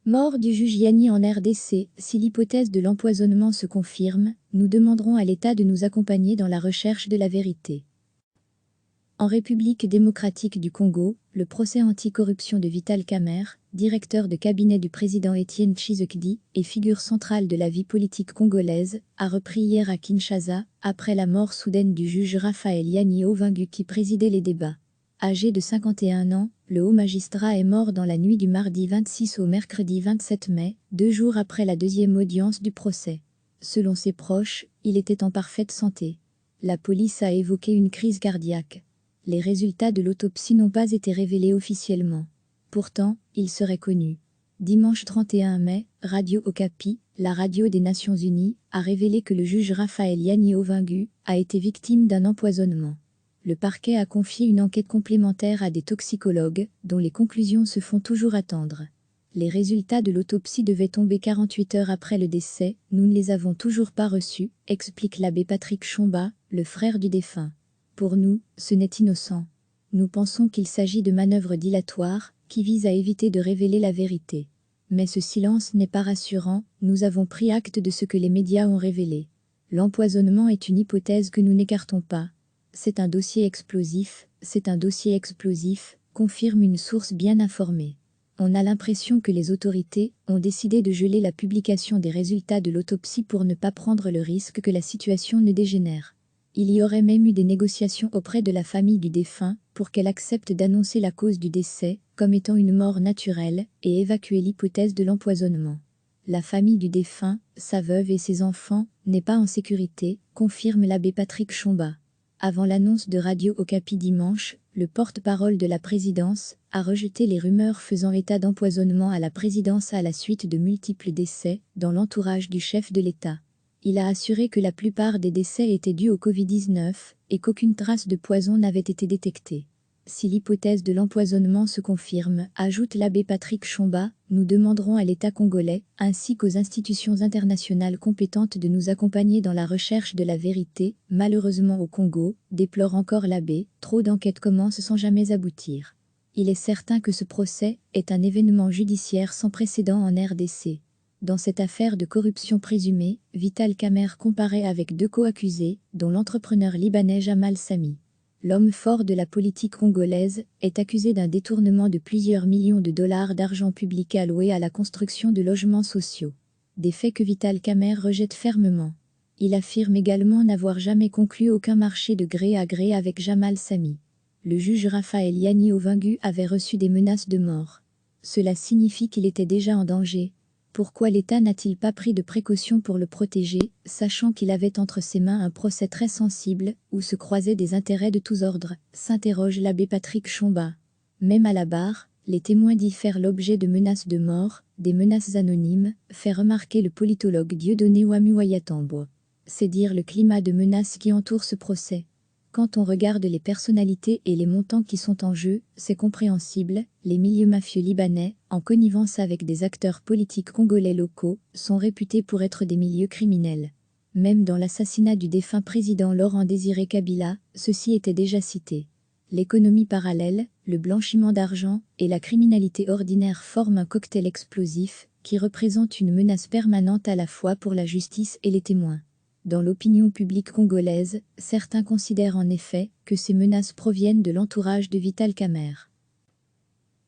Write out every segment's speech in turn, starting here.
Mort du juge Yanni en RDC, si l'hypothèse de l'empoisonnement se confirme, nous demanderons à l'État de nous accompagner dans la recherche de la vérité. En République démocratique du Congo, le procès anti-corruption de Vital Kamerhe, directeur de cabinet du président Étienne Tshisekedi et figure centrale de la vie politique congolaise, a repris hier à Kinshasa, après la mort soudaine du juge Raphaël Yanni Ovingu qui présidait les débats. Âgé de 51 ans, le haut magistrat est mort dans la nuit du mardi 26 au mercredi 27 mai, 2 jours après la deuxième audience du procès. Selon ses proches, il était en parfaite santé. La police a évoqué une crise cardiaque. Les résultats de l'autopsie n'ont pas été révélés officiellement. Pourtant, ils seraient connus. Dimanche 31 mai, Radio Okapi, la radio des Nations Unies, a révélé que le juge Raphaël Yanni Ovingu a été victime d'un empoisonnement. Le parquet a confié une enquête complémentaire à des toxicologues, dont les conclusions se font toujours attendre. Les résultats de l'autopsie devaient tomber 48 heures après le décès, nous ne les avons toujours pas reçus, explique l'abbé Patrick Chomba, le frère du défunt. Pour nous, ce n'est innocent. Nous pensons qu'il s'agit de manœuvres dilatoires, qui visent à éviter de révéler la vérité. Mais ce silence n'est pas rassurant, nous avons pris acte de ce que les médias ont révélé. L'empoisonnement est une hypothèse que nous n'écartons pas. C'est un dossier explosif, confirme une source bien informée. On a l'impression que les autorités ont décidé de geler la publication des résultats de l'autopsie pour ne pas prendre le risque que la situation ne dégénère. Il y aurait même eu des négociations auprès de la famille du défunt pour qu'elle accepte d'annoncer la cause du décès comme étant une mort naturelle et évacuer l'hypothèse de l'empoisonnement. La famille du défunt, sa veuve et ses enfants, n'est pas en sécurité, confirme l'abbé Patrick Chomba. Avant l'annonce de Radio Okapi dimanche, le porte-parole de la présidence a rejeté les rumeurs faisant état d'empoisonnement à la présidence à la suite de multiples décès dans l'entourage du chef de l'État. Il a assuré que la plupart des décès étaient dus au Covid-19 et qu'aucune trace de poison n'avait été détectée. Si l'hypothèse de l'empoisonnement se confirme, ajoute l'abbé Patrick Chomba, nous demanderons à l'État congolais, ainsi qu'aux institutions internationales compétentes de nous accompagner dans la recherche de la vérité. Malheureusement au Congo, déplore encore l'abbé, trop d'enquêtes commencent sans jamais aboutir. Il est certain que ce procès est un événement judiciaire sans précédent en RDC. Dans cette affaire de corruption présumée, Vital Kamerhe comparaît avec 2 co-accusés, dont l'entrepreneur libanais Jamal Sami. L'homme fort de la politique congolaise est accusé d'un détournement de plusieurs millions de dollars d'argent public alloué à la construction de logements sociaux. Des faits que Vital Kamerhe rejette fermement. Il affirme également n'avoir jamais conclu aucun marché de gré à gré avec Jamal Sami. Le juge Raphaël Yanni Ovingu avait reçu des menaces de mort. Cela signifie qu'il était déjà en danger. Pourquoi l'État n'a-t-il pas pris de précautions pour le protéger, sachant qu'il avait entre ses mains un procès très sensible, où se croisaient des intérêts de tous ordres, s'interroge l'abbé Patrick Chomba. Même à la barre, les témoins disent faire l'objet de menaces de mort, des menaces anonymes, fait remarquer le politologue Dieudonné Wamu-Wayatambo. C'est dire le climat de menaces qui entoure ce procès. Quand on regarde les personnalités et les montants qui sont en jeu, c'est compréhensible, les milieux mafieux libanais, en connivence avec des acteurs politiques congolais locaux, sont réputés pour être des milieux criminels. Même dans l'assassinat du défunt président Laurent-Désiré Kabila, ceci était déjà cité. L'économie parallèle, le blanchiment d'argent et la criminalité ordinaire forment un cocktail explosif qui représente une menace permanente à la fois pour la justice et les témoins. Dans l'opinion publique congolaise, certains considèrent en effet que ces menaces proviennent de l'entourage de Vital Kamerhe.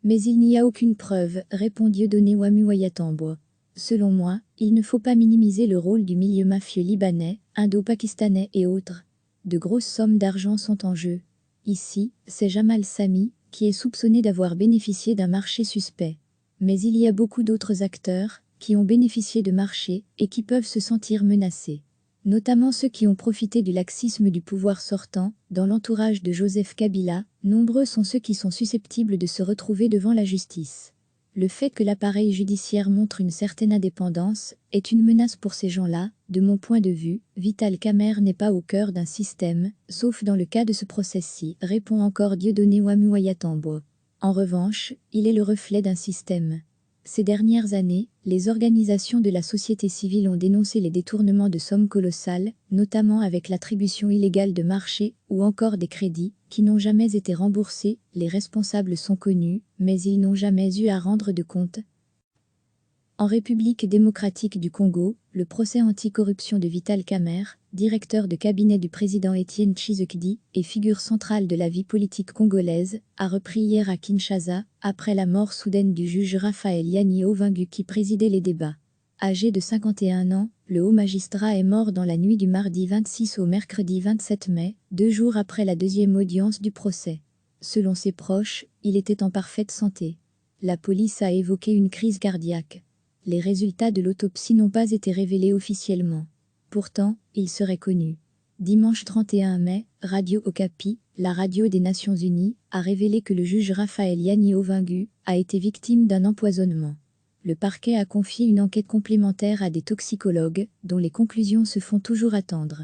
Mais il n'y a aucune preuve, répond Dieudonné Wamu-Wayatambo. Selon moi, il ne faut pas minimiser le rôle du milieu mafieux libanais, indo-pakistanais et autres. De grosses sommes d'argent sont en jeu. Ici, c'est Jamal Sami, qui est soupçonné d'avoir bénéficié d'un marché suspect. Mais il y a beaucoup d'autres acteurs, qui ont bénéficié de marchés et qui peuvent se sentir menacés. Notamment ceux qui ont profité du laxisme du pouvoir sortant, dans l'entourage de Joseph Kabila, nombreux sont ceux qui sont susceptibles de se retrouver devant la justice. Le fait que l'appareil judiciaire montre une certaine indépendance est une menace pour ces gens-là. De mon point de vue, Vital Kamerhe n'est pas au cœur d'un système, sauf dans le cas de ce procès-ci, répond encore Dieudonné Wamu-Wayatambo. En revanche, il est le reflet d'un système. Ces dernières années, les organisations de la société civile ont dénoncé les détournements de sommes colossales, notamment avec l'attribution illégale de marchés ou encore des crédits, qui n'ont jamais été remboursés. Les responsables sont connus, mais ils n'ont jamais eu à rendre de compte. En République démocratique du Congo, le procès anticorruption de Vital Kamerhe, directeur de cabinet du président Étienne Tshisekedi et figure centrale de la vie politique congolaise, a repris hier à Kinshasa, après la mort soudaine du juge Raphaël Yanni Ovingu qui présidait les débats. Âgé de 51 ans, le haut magistrat est mort dans la nuit du mardi 26 au mercredi 27 mai, 2 jours après la deuxième audience du procès. Selon ses proches, il était en parfaite santé. La police a évoqué une crise cardiaque. Les résultats de l'autopsie n'ont pas été révélés officiellement. Pourtant, ils seraient connus. Dimanche 31 mai, Radio Okapi, la radio des Nations Unies, a révélé que le juge Raphaël Yanni Ovingu a été victime d'un empoisonnement. Le parquet a confié une enquête complémentaire à des toxicologues, dont les conclusions se font toujours attendre.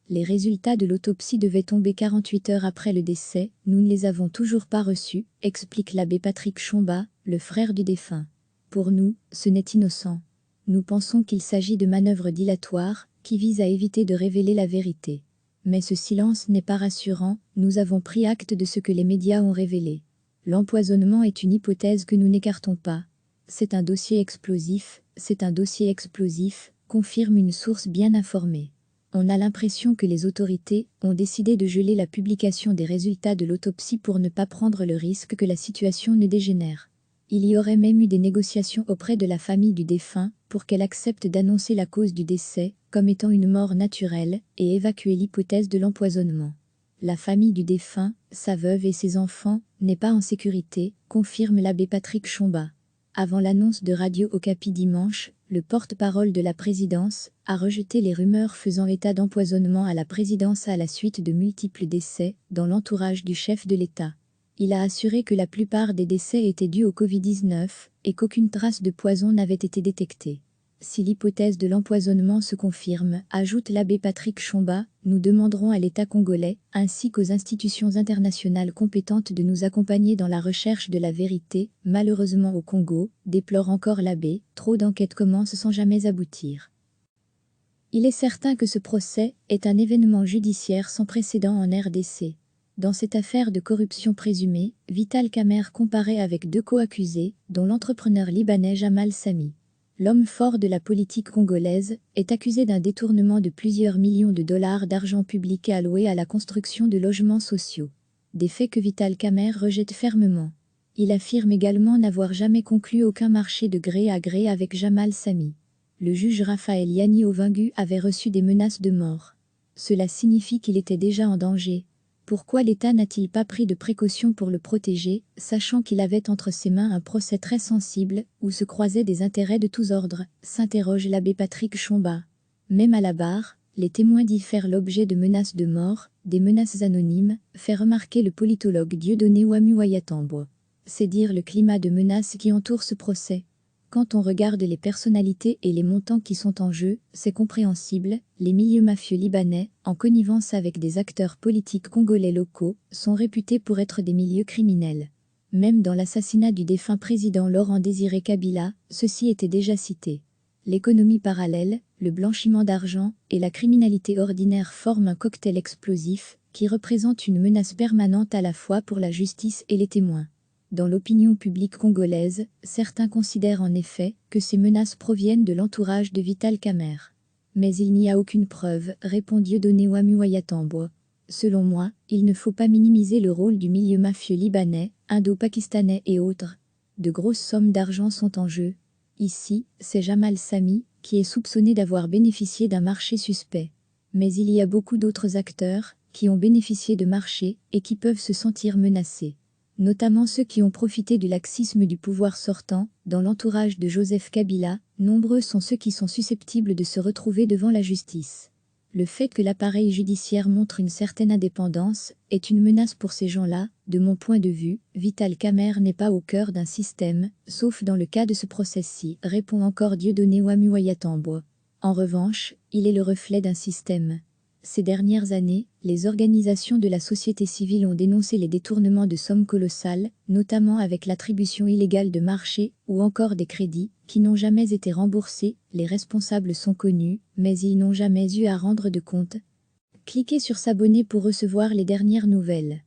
Les résultats de l'autopsie devaient tomber 48 heures après le décès, nous ne les avons toujours pas reçus, explique l'abbé Patrick Chomba, le frère du défunt. Pour nous, ce n'est innocent. Nous pensons qu'il s'agit de manœuvres dilatoires, qui visent à éviter de révéler la vérité. Mais ce silence n'est pas rassurant, nous avons pris acte de ce que les médias ont révélé. L'empoisonnement est une hypothèse que nous n'écartons pas. C'est un dossier explosif, confirme une source bien informée. On a l'impression que les autorités ont décidé de geler la publication des résultats de l'autopsie pour ne pas prendre le risque que la situation ne dégénère. Il y aurait même eu des négociations auprès de la famille du défunt pour qu'elle accepte d'annoncer la cause du décès comme étant une mort naturelle et évacuer l'hypothèse de l'empoisonnement. La famille du défunt, sa veuve et ses enfants, n'est pas en sécurité, confirme l'abbé Patrick Chomba. Avant l'annonce de Radio Okapi dimanche, le porte-parole de la présidence a rejeté les rumeurs faisant état d'empoisonnement à la présidence à la suite de multiples décès dans l'entourage du chef de l'État. Il a assuré que la plupart des décès étaient dus au Covid-19 et qu'aucune trace de poison n'avait été détectée. Si l'hypothèse de l'empoisonnement se confirme, ajoute l'abbé Patrick Chomba, nous demanderons à l'État congolais, ainsi qu'aux institutions internationales compétentes de nous accompagner dans la recherche de la vérité. Malheureusement au Congo, déplore encore l'abbé, trop d'enquêtes commencent sans jamais aboutir. Il est certain que ce procès est un événement judiciaire sans précédent en RDC. Dans cette affaire de corruption présumée, Vital Kamerhe comparé avec 2 co-accusés, dont l'entrepreneur libanais Jamal Sami. L'homme fort de la politique congolaise est accusé d'un détournement de plusieurs millions de dollars d'argent public alloué à la construction de logements sociaux. Des faits que Vital Kamerhe rejette fermement. Il affirme également n'avoir jamais conclu aucun marché de gré à gré avec Jamal Sami. Le juge Raphaël Yanni Ovingu avait reçu des menaces de mort. Cela signifie qu'il était déjà en danger. Pourquoi l'État n'a-t-il pas pris de précautions pour le protéger, sachant qu'il avait entre ses mains un procès très sensible, où se croisaient des intérêts de tous ordres, s'interroge l'abbé Patrick Chomba. Même à la barre, les témoins disent faire l'objet de menaces de mort, des menaces anonymes, fait remarquer le politologue Dieudonné Ouamu-Wayatambo. C'est dire le climat de menaces qui entoure ce procès. Quand on regarde les personnalités et les montants qui sont en jeu, c'est compréhensible, les milieux mafieux libanais, en connivence avec des acteurs politiques congolais locaux, sont réputés pour être des milieux criminels. Même dans l'assassinat du défunt président Laurent-Désiré Kabila, ceci était déjà cité. L'économie parallèle, le blanchiment d'argent et la criminalité ordinaire forment un cocktail explosif qui représente une menace permanente à la fois pour la justice et les témoins. Dans l'opinion publique congolaise, certains considèrent en effet que ces menaces proviennent de l'entourage de Vital Kamerhe. Mais il n'y a aucune preuve, répond Dieudonné Ouamu-Wayatambo. Selon moi, il ne faut pas minimiser le rôle du milieu mafieux libanais, indo-pakistanais et autres. De grosses sommes d'argent sont en jeu. Ici, c'est Jamal Sami, qui est soupçonné d'avoir bénéficié d'un marché suspect. Mais il y a beaucoup d'autres acteurs, qui ont bénéficié de marchés et qui peuvent se sentir menacés. Notamment ceux qui ont profité du laxisme du pouvoir sortant, dans l'entourage de Joseph Kabila, nombreux sont ceux qui sont susceptibles de se retrouver devant la justice. Le fait que l'appareil judiciaire montre une certaine indépendance est une menace pour ces gens-là. De mon point de vue, Vital Kamerhe n'est pas au cœur d'un système, sauf dans le cas de ce procès-ci, répond encore Dieudonné Ouamu-Wayatambo. En revanche, il est le reflet d'un système. Ces dernières années, les organisations de la société civile ont dénoncé les détournements de sommes colossales, notamment avec l'attribution illégale de marchés ou encore des crédits, qui n'ont jamais été remboursés. Les responsables sont connus, mais ils n'ont jamais eu à rendre de compte. Cliquez sur s'abonner pour recevoir les dernières nouvelles.